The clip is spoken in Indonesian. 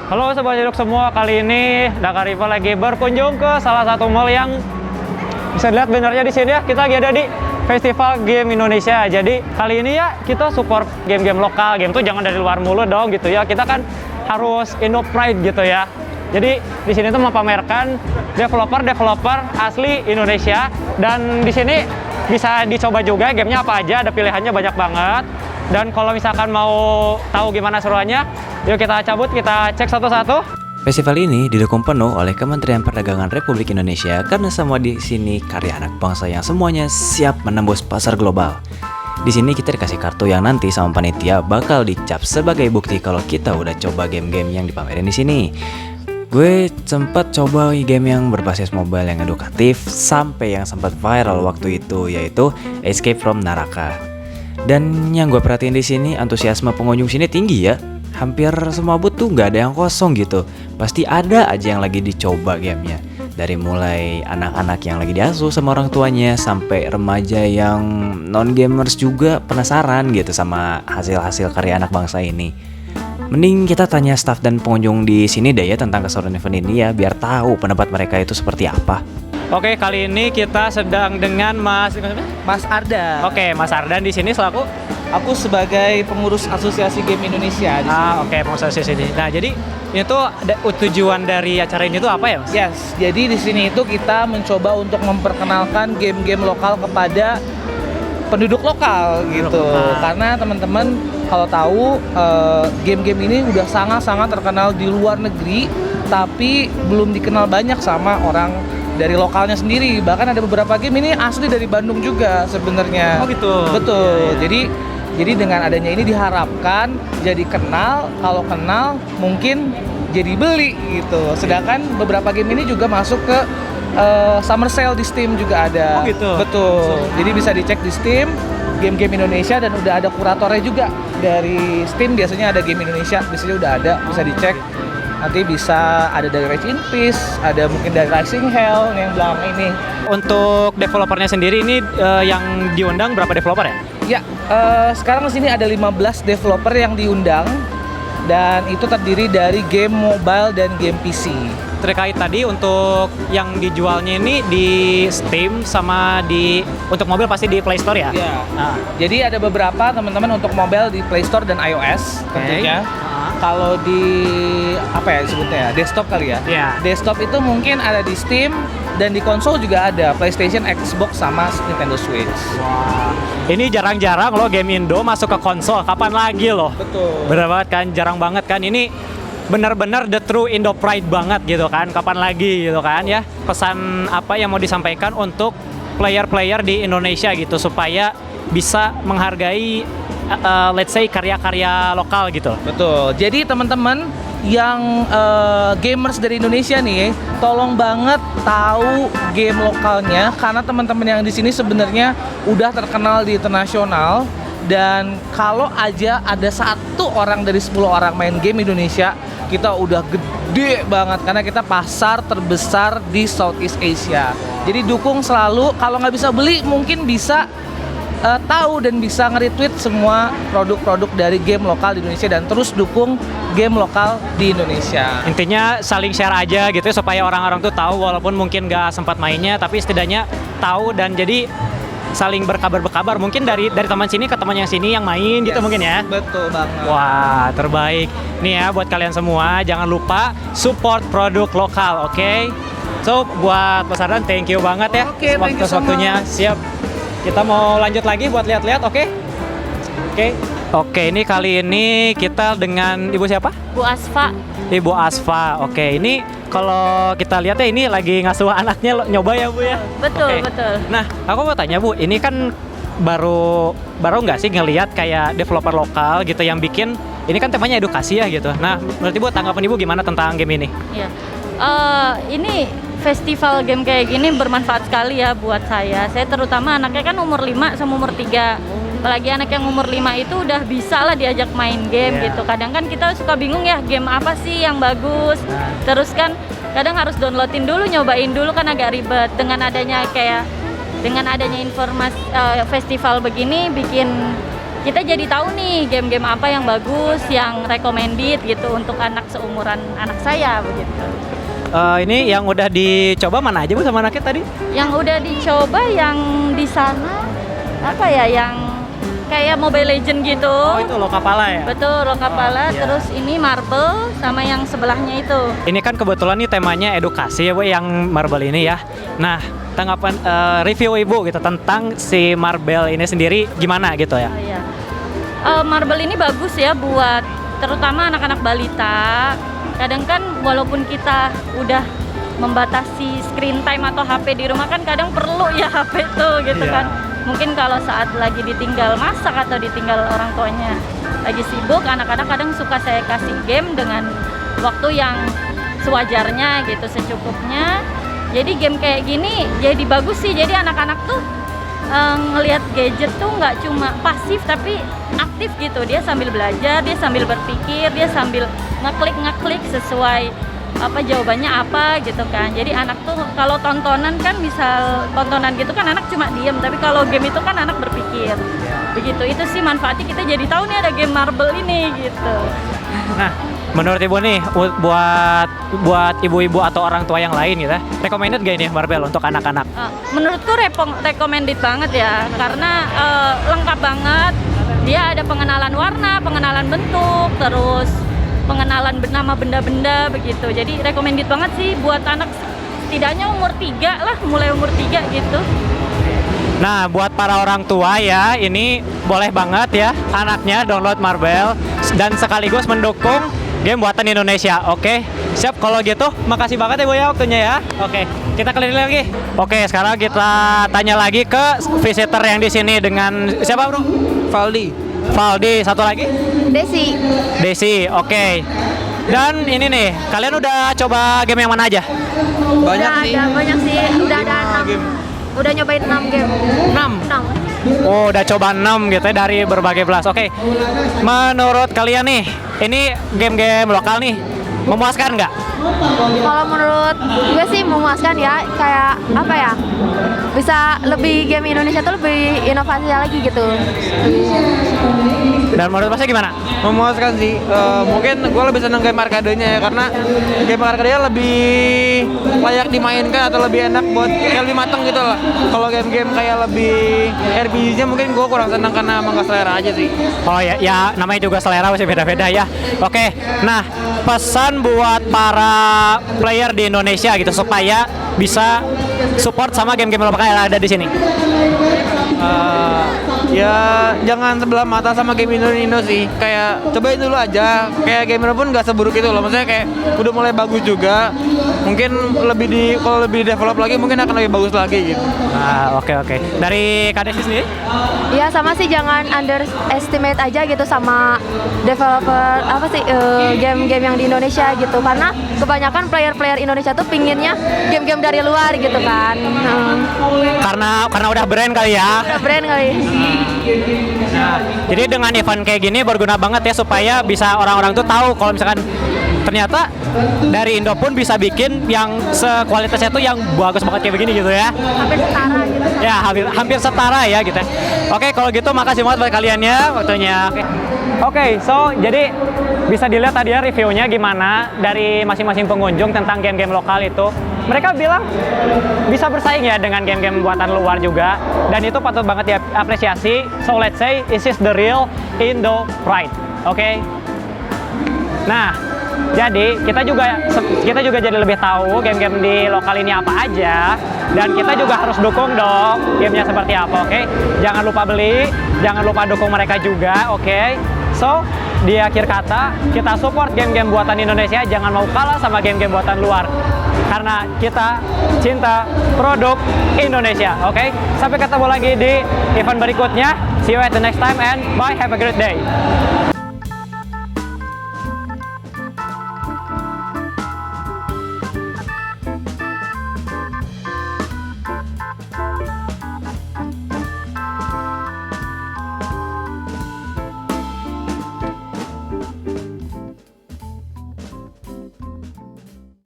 Halo Sobat Jeduk semua, kali ini Dakar Rival lagi berkunjung ke salah satu mall yang bisa dilihat benernya di sini ya. Kita lagi ada di Festival Game Indonesia. Jadi kali ini ya kita support game-game lokal. Game tuh jangan dari luar mulu dong gitu ya. Kita kan harus Indo Pride gitu ya. Jadi di sini tuh memamerkan developer asli Indonesia, dan di sini bisa dicoba juga gamenya apa aja, ada pilihannya banyak banget. Dan kalau misalkan mau tahu gimana seruannya, yuk kita cabut, kita cek satu-satu. Festival ini didukung penuh oleh Kementerian Perdagangan Republik Indonesia karena semua di sini karya anak bangsa yang semuanya siap menembus pasar global. Di sini kita dikasih kartu yang nanti sama panitia bakal dicap sebagai bukti kalau kita udah coba game-game yang dipamerin di sini. Gue sempat coba game yang berbasis mobile yang edukatif sampai yang sempat viral waktu itu, yaitu Escape from Naraka. Dan yang gue perhatiin di sini, antusiasme pengunjung sini tinggi ya. Hampir semua booth tuh nggak ada yang kosong gitu. Pasti ada aja yang lagi dicoba gamenya. Dari mulai anak-anak yang lagi diasuh sama orang tuanya, sampai remaja yang non-gamers juga penasaran gitu sama hasil-hasil karya anak bangsa ini. Mending kita tanya staff dan pengunjung di sini deh ya tentang keseruan event ini ya, biar tahu pendapat mereka itu seperti apa. Oke, kali ini kita sedang dengan Mas Ardan. Oke, Mas Ardan di sini selaku. Aku sebagai pengurus Asosiasi Game Indonesia di sini. Oke, pengurus asosiasi. Nah, jadi ini tuh tujuan dari acara ini tuh apa ya, Mas? Yes, jadi di sini itu kita mencoba untuk memperkenalkan game-game lokal kepada penduduk lokal gitu. Karena teman-teman kalau tahu game-game ini udah sangat-sangat terkenal di luar negeri, tapi belum dikenal banyak sama orang dari lokalnya sendiri. Bahkan ada beberapa game ini asli dari Bandung juga sebenarnya. Oh gitu. Betul. Ya. Jadi dengan adanya ini diharapkan jadi kenal, kalau kenal mungkin jadi beli gitu. Sedangkan beberapa game ini juga masuk ke summer sale di Steam juga ada. Oh gitu. Betul. Jadi bisa dicek di Steam game-game Indonesia, dan udah ada kuratornya juga dari Steam. Biasanya ada game Indonesia di sini udah ada, bisa dicek. Nanti bisa ada dari Rage in Peace, ada mungkin dari Rising Hell yang belakang ini. Untuk developernya sendiri ini yang diundang berapa developer ya? Ya, sekarang di sini ada 15 developer yang diundang, dan itu terdiri dari game mobile dan game PC. Terkait tadi untuk yang dijualnya ini di Steam sama untuk mobil pasti di Play Store ya? Iya. Jadi ada beberapa teman-teman untuk mobile di Play Store dan iOS tentunya. Kalau di disebutnya ya, desktop kali ya. Iya. Desktop itu mungkin ada di Steam, dan di konsol juga ada PlayStation, Xbox sama Nintendo Switch. Wah, ini jarang-jarang loh game Indo masuk ke konsol. Kapan lagi loh? Betul. Bener banget kan, jarang banget kan. Ini benar-benar the true Indo Pride banget gitu kan. Kapan lagi gitu kan ya. Pesan apa yang mau disampaikan untuk player-player di Indonesia gitu, supaya bisa menghargai let's say karya-karya lokal gitu. Betul. Jadi teman-teman yang gamers dari Indonesia nih, tolong banget tahu game lokalnya, karena teman-teman yang di sini sebenarnya udah terkenal di internasional. Dan kalau aja ada 1 orang dari 10 orang main game Indonesia, kita udah gede banget, karena kita pasar terbesar di Southeast Asia. Jadi dukung selalu, kalau nggak bisa beli mungkin bisa tahu dan bisa nge-retweet semua produk-produk dari game lokal di Indonesia, dan terus dukung game lokal di Indonesia. Intinya saling share aja gitu ya, supaya orang-orang tuh tahu, walaupun mungkin nggak sempat mainnya, tapi setidaknya tahu, dan jadi saling berkabar mungkin dari teman sini ke teman yang sini yang main gitu mungkin ya. Betul banget. Wah, terbaik. Nih ya buat kalian semua, jangan lupa support produk lokal, oke? So, buat Mas Ardan, thank you banget ya. Oke, thank you so waktunya. much. Siap. Kita mau lanjut lagi buat lihat-lihat, oke? Oke. Oke, ini kali ini kita dengan Ibu siapa? Bu Asfa. Ibu Asfa. Oke, ini kalau kita lihat ya ini lagi ngasuh anaknya nyoba ya Bu ya? Betul, Oke. betul. Nah, aku mau tanya Bu, ini kan baru nggak sih ngelihat kayak developer lokal gitu yang bikin, ini kan temanya edukasi ya gitu. Nah, menurut Ibu, tanggapan Ibu gimana tentang game ini? Iya. Ini festival game kayak gini bermanfaat sekali ya buat saya. Saya terutama anaknya kan umur 5 sama umur 3. Apalagi anak yang umur 5 itu udah bisa lah diajak main game gitu. Kadang kan kita suka bingung ya, game apa sih yang bagus. Terus kan kadang harus downloadin dulu, nyobain dulu, kan agak ribet. Dengan adanya informasi festival begini, bikin kita jadi tahu nih game-game apa yang bagus, yang recommended gitu untuk anak seumuran anak saya begitu. Ini yang udah dicoba mana aja Bu sama anaknya tadi? Yang udah dicoba yang di sana apa ya, yang kayak Mobile Legend gitu. Oh itu Lokapala ya? Betul, Lokapala. iya. Terus ini Marble sama yang sebelahnya itu. Ini kan kebetulan nih temanya edukasi ya Bu, yang Marble ini ya. Nah, tanggapan review Ibu gitu tentang si Marble ini sendiri gimana gitu ya? Oh, iya. Marble ini bagus ya buat terutama anak-anak balita. Kadang kan walaupun kita udah membatasi screen time atau HP di rumah kan kadang perlu ya HP tuh gitu Iya. kan. Mungkin kalau saat lagi ditinggal masak atau ditinggal orang tuanya lagi sibuk, anak-anak kadang suka saya kasih game dengan waktu yang sewajarnya gitu, secukupnya. Jadi game kayak gini jadi bagus sih, jadi anak-anak tuh ngelihat gadget tuh nggak cuma pasif tapi aktif gitu. Dia sambil belajar, dia sambil berpikir, dia sambil ngeklik sesuai apa jawabannya apa gitu kan. Jadi anak tuh kalau tontonan kan, misal tontonan gitu kan anak cuma diem, tapi kalau game itu kan anak berpikir begitu. Itu sih manfaatnya, kita jadi tahu nih ada game Marble ini gitu. Nah, menurut Ibu nih buat ibu-ibu atau orang tua yang lain gitu, recommended gak ini Marble untuk anak-anak? Menurutku recommended banget ya, karena lengkap banget. Dia ada pengenalan warna, pengenalan bentuk, terus pengenalan nama benda-benda begitu. Jadi recommended banget sih buat anak setidaknya umur 3 lah, mulai umur 3 gitu. Nah, buat para orang tua ya, ini boleh banget ya anaknya download Marble dan sekaligus mendukung game buatan Indonesia. Oke, siap kalau gitu. Makasih banget ya Bu ya waktunya ya. Oke, kita keliling lagi. Oke, sekarang kita tanya lagi ke visitor yang di sini dengan siapa Bro? Valdi, satu lagi? Desi, oke. Dan ini nih, kalian udah coba game yang mana aja? Banyak sih. Udah ada 6. Udah nyobain 6 game. 6? 6. Oh, udah coba 6 gitu ya dari berbagai belas. Oke, menurut kalian nih, ini game-game lokal nih, memuaskan nggak? Kalau menurut gue sih memuaskan ya, kayak apa ya? Bisa lebih game Indonesia tuh lebih inovasi lagi gitu. Dan menurut Masnya gimana? Memuaskan sih. Mungkin gue lebih seneng game arkadenya ya, karena game arkadenya lebih layak dimainkan atau lebih enak buat kayak lebih matang gitu lah. Kalau game-game kayak lebih RPG-nya mungkin gue kurang seneng karena emang gak selera aja sih. Oh ya namanya juga selera masih beda-beda ya. Oke, nah pesan buat para player di Indonesia gitu supaya bisa support sama game-game lokal yang ada di sini. Ya jangan sebelah mata sama game Indo sih. Kayak cobain dulu aja. Kayak gamer pun gak seburuk itu loh. Maksudnya kayak udah mulai bagus juga. Mungkin kalau lebih develop lagi mungkin akan lebih bagus lagi gitu. Oke. Dari Kak Desi sendiri? Ya sama sih, jangan underestimate aja gitu sama developer game-game yang di Indonesia gitu, karena kebanyakan player-player Indonesia tuh pinginnya game-game dari luar gitu kan. Karena udah brand kali ya. Udah brand kali. Nah, jadi dengan event kayak gini berguna banget ya supaya bisa orang-orang tuh tahu kalau misalkan ternyata dari Indo pun bisa bikin yang sekualitasnya tuh yang bagus banget kayak begini gitu ya. Hampir setara gitu. Ya, hampir setara ya gitu. Oke, kalau gitu makasih banget buat kalian ya waktunya. Oke, so jadi bisa dilihat tadi ya reviewnya gimana dari masing-masing pengunjung tentang game-game lokal itu. Mereka bilang bisa bersaing ya dengan game-game buatan luar juga, dan itu patut banget diapresiasi. So let's say this is the real Indo pride. Oke. Nah, jadi kita juga jadi lebih tahu game-game di lokal ini apa aja, dan kita juga harus dukung dong gamenya seperti apa. Oke, jangan lupa beli, jangan lupa dukung mereka juga. Oke. So, di akhir kata, kita support game-game buatan Indonesia, jangan mau kalah sama game-game buatan luar. Karena kita cinta produk Indonesia, oke? Sampai ketemu lagi di event berikutnya. See you at the next time and bye, have a great day.